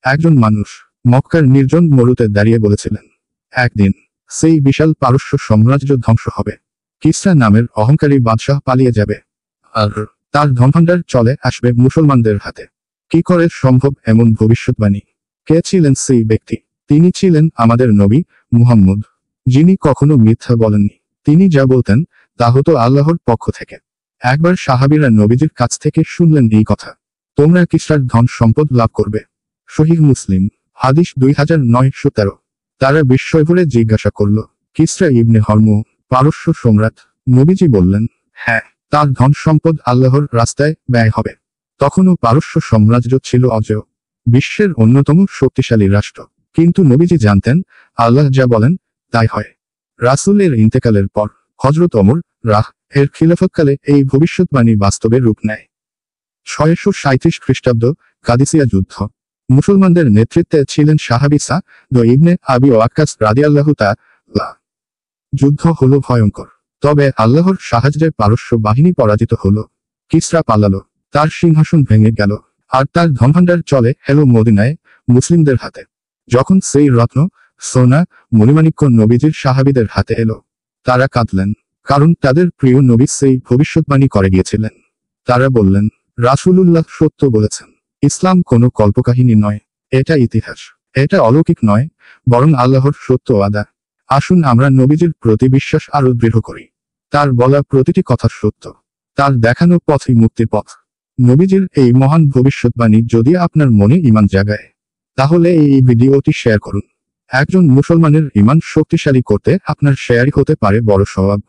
একজন মানুষ মক্কার নির্জন মরুতে দাঁড়িয়ে বলেছিলেন, একদিন সেই বিশাল পারস্য সাম্রাজ্য ধ্বংস হবে। কিসরা নামের অহংকারী বাদশাহ পালিয়ে যাবে, আর তার ধনভাণ্ডার চলে আসবে মুসলমানদের হাতে। কি করে সম্ভব এমন ভবিষ্যৎবাণী? কে ছিলেন সেই ব্যক্তি? তিনি ছিলেন আমাদের নবী মুহাম্মদ, যিনি কখনো মিথ্যা বলেননি। তিনি যা বলতেন তা হতো আল্লাহর পক্ষ থেকে। একবার সাহাবীরা নবীজির কাছ থেকে শুনলেন এই কথা, তোমরা কিসরার ধন সম্পদ লাভ করবে। সহিহ মুসলিম, হাদিস 2913। তারা বিস্ময়ভরে জিজ্ঞাসা করল, কিসরা ইবনে হরমুজ পারস্য সম্রাট? নবীজি বললেন, হ্যাঁ, তার ধন সম্পদ আল্লাহর রাস্তায় ব্যয় হবে। তখনও পারস্য সাম্রাজ্য ছিল অজেয়, বিশ্বের অন্যতম শক্তিশালী রাষ্ট্র। কিন্তু নবীজি জানতেন আল্লাহ যা বলেন তাই হয়। রাসূলের ইন্তেকালের পর হযরত ওমর এর খিলাফতকালে এই ভবিষ্যৎবাণী বাস্তবে রূপ নেয়। 637 খ্রিস্টাব্দ, কাদিসিয়া যুদ্ধ। মুসলমানদের নেতৃত্বে ছিলেন সাহাবী সা'দ ইবনে আবি ওয়াক্কাস রাদিয়াল্লাহু তাআলা। যুদ্ধ হলো ভয়ঙ্কর, তবে আল্লাহর সাহায্যে পারস্য বাহিনী পরাজিত হলো। কিসরা পালালো, তার সিংহাসন ভেঙে গেল, আর তার ধনভাণ্ডার চলে এলো মদিনায় মুসলিমদের হাতে। যখন সেই রত্ন, সোনা, মণিমাণিক্য নবীজির সাহাবীদের হাতে এলো, তারা কাঁদলেন, কারণ তাদের প্রিয় নবী সেই ভবিষ্যৎবাণী করে গিয়েছিলেন। তারা বললেন, রাসূলুল্লাহ সত্য বলেছেন। ইসলাম কোনো কল্পকাহিনী নয়, এটা ইতিহাস। এটা অলৌকিক নয়, বরং আল্লাহর সত্য ওয়াদা। আসুন আমরা নবীজির প্রতি বিশ্বাস আরো দৃঢ় করি। তার বলা প্রতিটি কথা সত্য, তার দেখানো পথই মুক্তির পথ। নবীজির এই মহান ভবিষ্যৎবাণী যদি আপনার মনে ঈমান জাগায়, তাহলে এই ভিডিওটি শেয়ার করুন। একজন মুসলমানের ঈমান শক্তিশালী করতে আপনার শেয়ারই হতে পারে বড় সওয়াব।